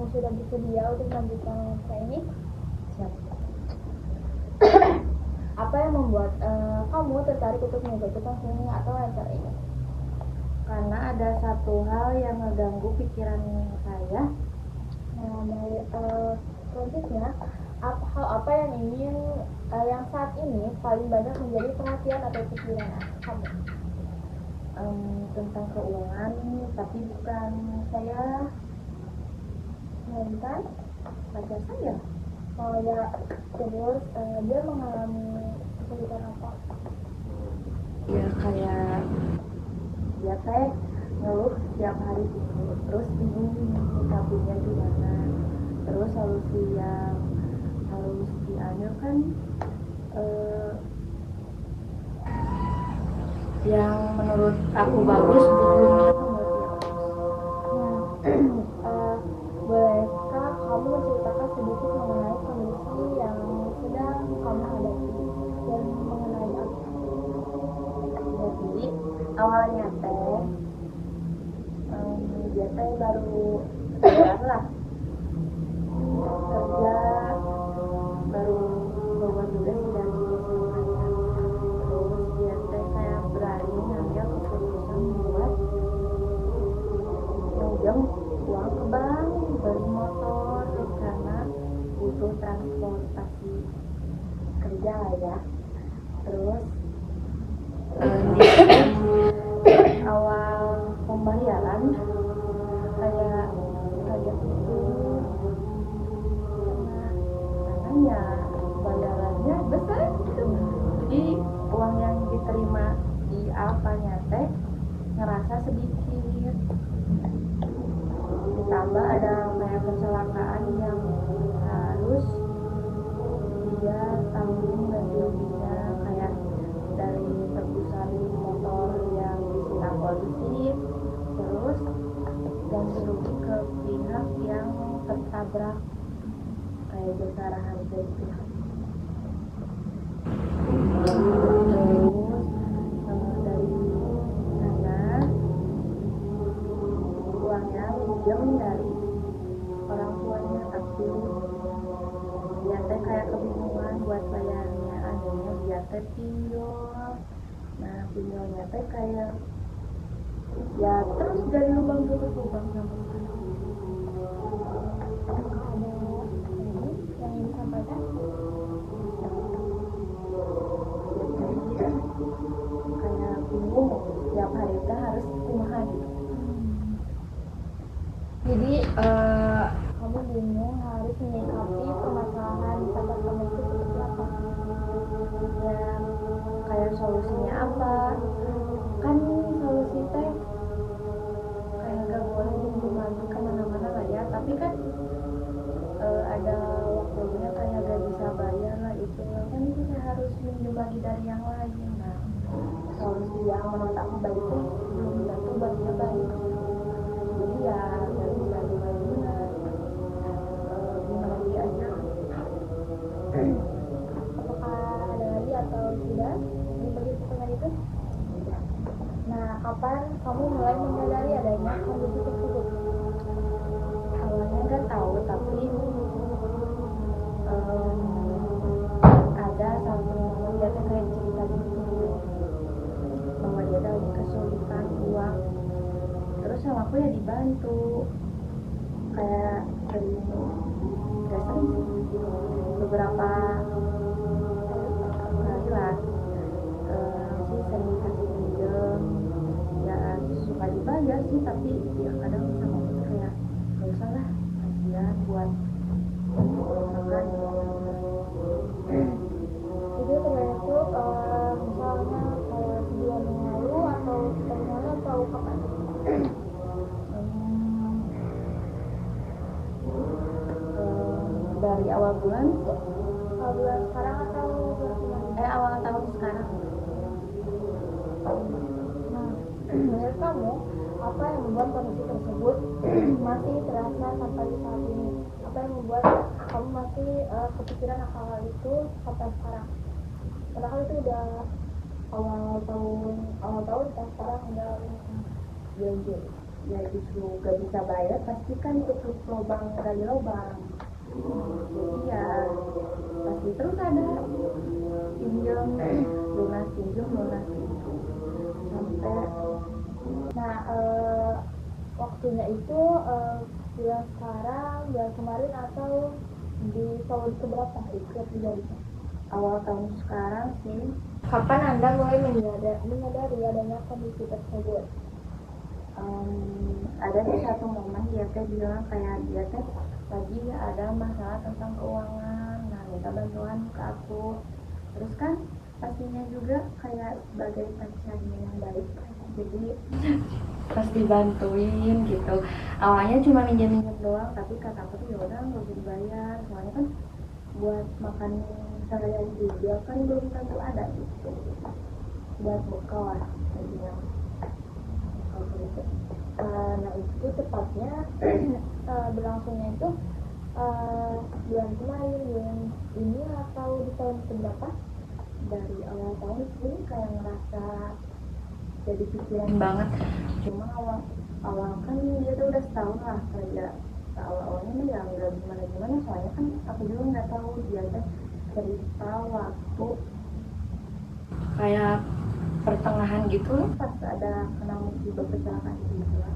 kamu sudah bersedia untuk melanjutkan acara ini? Siap. Apa yang membuat kamu tertarik untuk mengikuti seni atau acara ini? Karena ada satu hal yang mengganggu pikiran saya. Nah, dari selanjutnya, hal apa yang ingin yang saat ini paling banyak menjadi perhatian atau pikiran kamu? Tentang keuangan, tapi bukan saya, melainkan pacar saya. Oh ya, terus dia mengalami kesulitan apa? Ya kayak dia teh ngeluh setiap hari gitu, terus bingung nyikapinya gimana. Terus solusi yang harus diambil kan yang menurut aku bagus belum tentu menurut dia bagus. Bolehkah kamu menceritakan sedikit mengenai kondisi yang sedang kamu hadapi dan mengenai apa? Jadi awalnya teh dia teh baru sebulan lah kerja, baru lulus juga sih dari SMA-nya. Terus dia teh kayak berani ngambil keputusan buat pinjam uang ke bank, beli motor karena butuh transportasi kerja lah ya. Terus di awal pembayaran kayak kaget gitu karena ya bayarannya besar gitu. Jadi uang yang diterima di Alfanya teh ngerasa sedikit, ditambah ada kayak kecelakaan yang harus dia tanggung ganti ruginya, kayak dari tebusan motor yang disita polisi, terus ganti rugi ke pihak yang tertabrak kayak jasa harga itu. Terus dari sana uangnya pinjam dari orang tuanya, tapi dia teh kayak kebingungan buat bayarnya. Akhirnya dia teh pinjol. Nah pinjolnya teh kayak ya terus dari lubang ke lubang sampai sekarang. Ada yang ingin disampaikan? Kayak bingung setiap hari teh harus kumaha gitu. Jadi kamu bingung harus menyikapi permasalahan pacar kamu itu seperti apa? Ya kayak solusinya apa, kan solusi teh kayak gak boleh minjem lagi kemana-mana lah ya, tapi kan ada waktunya kayak gak bisa bayar lah, itu kan kita harus minjem lagi dari yang lain. Nah solusi yang menurut aku baik tuh belum tentu buat dia baik, jadi ya gak bisa gimana dia aja. Apakah ada lagi atau tidak di bagian setengah itu? Nah, kapan kamu mulai menyadari adanya kondisi tersebut? Awalnya nggak tahu, tapi ada satu teman dia tuh kayak cerita gitu bahwa dia lagi kesulitan uang, terus sama aku ya dibantu kayak sering, nggak sering sih, beberapa kali lah sih sering dikasih pinjam, ya suka dibayar sih, tapi ya kadang sama aku tuh kayak gak usah lah, kasihan buat makan. Jadi termasuk misalnya kayak sebulan yang lalu atau setahun lalu atau kapan? Dari awal bulan Bulan sekarang atau bulan kemarin? awal tahun sekarang. Nah, menurut kamu apa yang membuat kondisi tersebut masih terasa sampai saat ini? Apa yang membuat kamu masih kepikiran hal itu sampai sekarang? Padahal itu udah awal tahun dan sekarang udah bulan Juli. ya justru gak bisa bayar, pasti kan tutup lubang gali lubang. Jadi ya pasti terus ada pinjam lunas pinjam lunas itu sampai. Nah, waktunya itu bulan sekarang, bulan kemarin, atau di tahun keberapa itu terjadi? Awal tahun sekarang sih. Kapan Anda mulai menyadari adanya kondisi tersebut? Ada sih satu momen dia teh bilang kayak dia teh lagi ada masalah tentang keuangan, nah minta bantuan ke aku. Terus kan pastinya juga kayak sebagai pacarnya yang baik, jadi pasti bantuin gitu. Awalnya cuma minjem-minjem doang, tapi kata aku tuh yaudah nggak usah dibayar, soalnya kan buat makan sehari-hari juga kan belum tentu ada gitu, buat bekal lah intinya. Nah, itu tepatnya berlangsungnya itu bulan kemarin, bulan ini, atau di tahun keberapa? Dari awal tahun sih kayak ngerasa jadi pikiran banget. Cuma awal kan dia tuh udah setahun lah kerja. Awalnya mah ya nggak gimana soalnya kan aku juga nggak tahu dia teh cerita waktu kayak pertengahan gitu pas ada kena musibah kecelakaan gitu lah.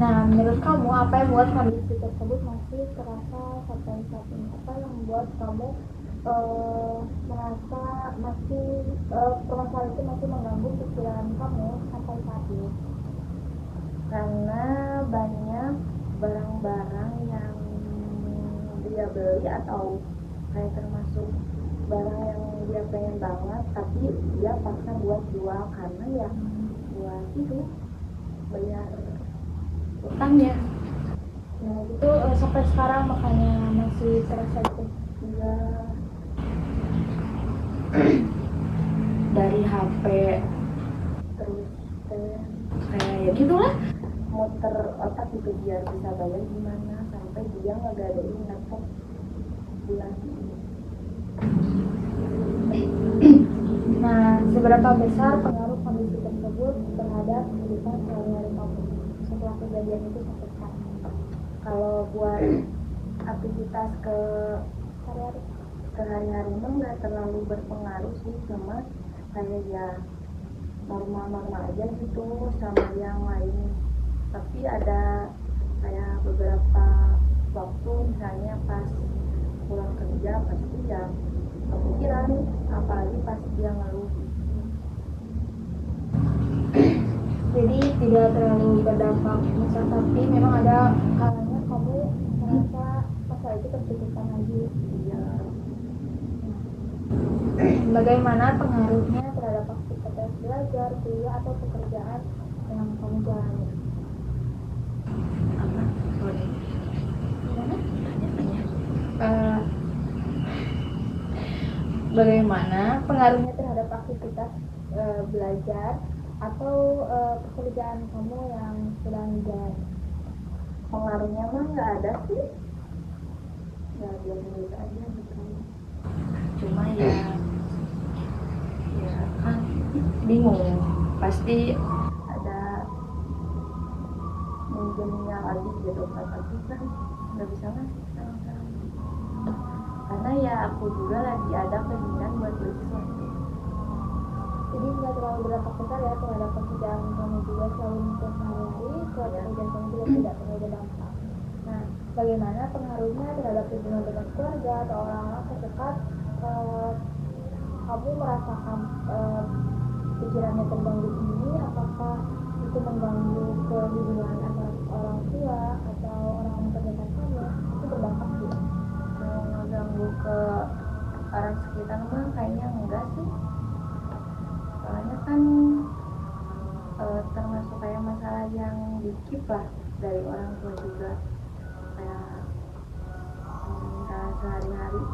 Nah, menurut kamu apa yang membuat kondisi tersebut masih terasa sampai saat ini? Apa yang membuat kamu merasa masih permasalahan itu masih mengganggu pikiran kamu sampai saat ini? Karena banyak barang-barang yang dia beli atau kayak termasuk barang yang dia pengen banget tapi dia paksa buat jual karena ya buat itu bayar utangnya. Nah, itu sampai sekarang makanya masih terasa itu. Iya. Dari HP terus kayak ya gitulah, muter otak gitu biar bisa bayar gimana sampai dia nggak gadain laptop bulan ini. Nah, seberapa besar pengaruh kondisi tersebut terhadap kehidupan sehari-hari kamu setelah kejadian itu sampai sekarang? Kalau buat aktivitas sehari-hari mah nggak terlalu berpengaruh sih, cuma kayak ya normal-normal aja gitu sama yang lain. Tapi ada kayak beberapa waktu misalnya pas pulang kerja pasti ya kepikiran, apalagi pas dia ngeluh. Jadi tidak terlalu berdampak misal, tapi memang ada kalanya kamu merasa masalah itu terpikirkan lagi. Iya. Bagaimana pengaruhnya terhadap aktivitas belajar, kuliah, atau pekerjaan yang kamu jalani? Apa? Sorry. Gimana? Bagaimana Pengaruhnya terhadap aktivitas belajar atau pekerjaan kamu yang sedang dijalani? pengaruhnya mah nggak ada sih, ya biasa aja gitu. Cuma ya kan bingung, pasti ada minjemnya lagi gitu kan, tapi kan nggak bisa ngasih sekarang karena ya aku juga lagi ada keinginan buat beli sesuatu. Jadi nggak terlalu berdampak besar ya terhadap pekerjaan kamu juga selalu untuk sehari-hari, pekerjaan kamu juga tidak terlalu berdampak. Nah, bagaimana pengaruhnya terhadap hubungan dengan keluarga atau orang-orang terdekat? Kamu merasakan pikirannya terganggu ini, apakah itu mengganggu ke hubungan antara orang tua atau orang terdekat kamu? Itu berdampak juga? Kalau ngeganggu ke orang sekitar mah kayaknya enggak sih, soalnya kan termasuk kayak masalah yang dikit lah dari orang tua juga, kayak misalnya sehari-hari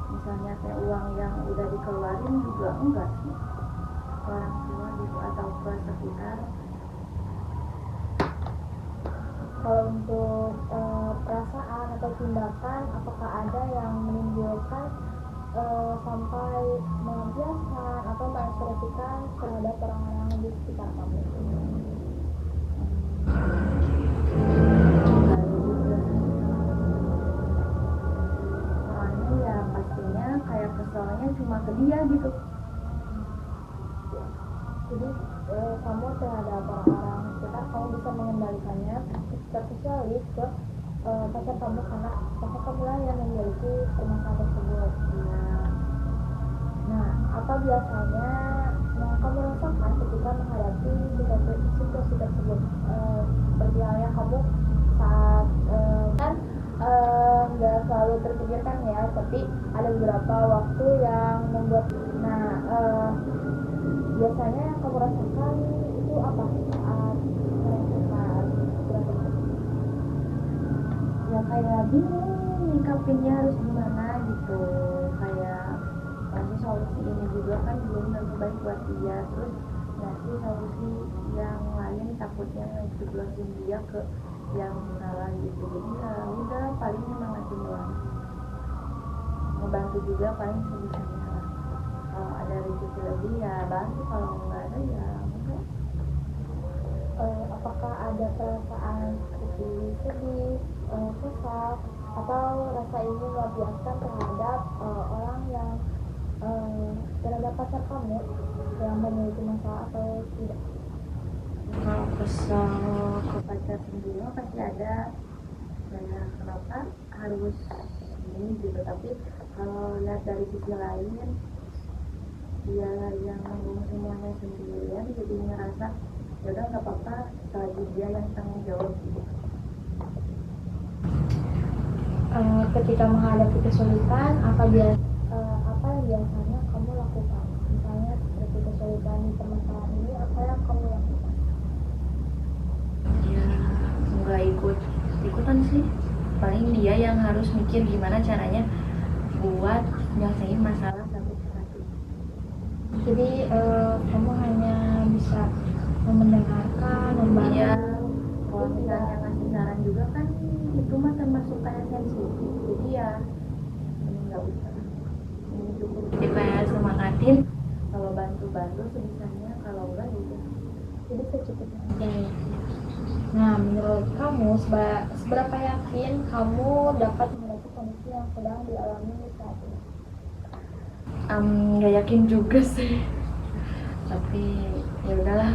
misalnya kayak uang yang udah dikeluarin juga enggak sih ke orang tua gitu atau ke sekitar. Kalau untuk perasaan atau tindakan, apakah ada yang menimbulkan sampai melampiaskan atau mengekspresikan terhadap orang-orang di sekitar kamu? Enggak juga. Soalnya ya pastinya kayak keselnya cuma ke dia gitu. Jadi kamu terhadap orang-orang sekitar kamu bisa mengendalikannya, terkecuali ke pacar kamu, karena pacar kamu lah yang memiliki permasalahan tersebut. Nah, apa biasanya yang kamu rasakan ketika menghadapi situasi tersebut? Seperti halnya kamu saat kan nggak selalu terpikirkan ya, tapi ada beberapa waktu yang membuat. Nah, biasanya yang kamu rasakan itu apa saat merasakan situasi tersebut? Ya kayak bingung nyikapinnya harus gimana gitu, kayak nanti solusi ini juga kan belum tentu baik buat dia, terus ngasih solusi yang lain takutnya ngejeblosin dia ke yang salah gitu. Jadi ya udah paling nyemangatin doang, ngebantu juga paling sebisanya lah. Kalau ada rezeki lebih ya bantu, kalau nggak ada ya enggak. Apakah ada perasaan seperti sedih, kesal, atau rasa ingin melampiaskan terhadap orang yang terhadap pacar kamu yang memiliki masalah atau tidak? Kalau kesel ke pacar sendiri mah pasti ada, kayak kenapa harus ini gitu. Tapi kalau lihat dari sisi lain, dia yang nanggung semuanya sendirian, jadi ngerasa ya udah nggak apa-apa selagi dia yang tanggung jawab gitu. Ketika menghadapi kesulitan, apa yang biasanya kamu lakukan? Misalnya seperti kesulitan di permasalahan ini, apa yang kamu lakukan? Ya nggak ikutan sih, paling dia yang harus mikir gimana caranya buat nyelesain masalah sampai hati. Jadi kamu hanya bisa mendengarkan, membantu. Iya, kalau misalnya ngasih saran juga kan itu mah termasuk kayak sensitif, jadi ya ini nggak usah, ini cukup jadi kayak semangatin, kalau bantu sebisanya, kalau enggak juga Jadi secukupnya aja. Nah, menurut kamu seberapa yakin kamu dapat menghadapi kondisi yang sedang dialami saat ini? nggak yakin juga sih, tapi ya udahlah.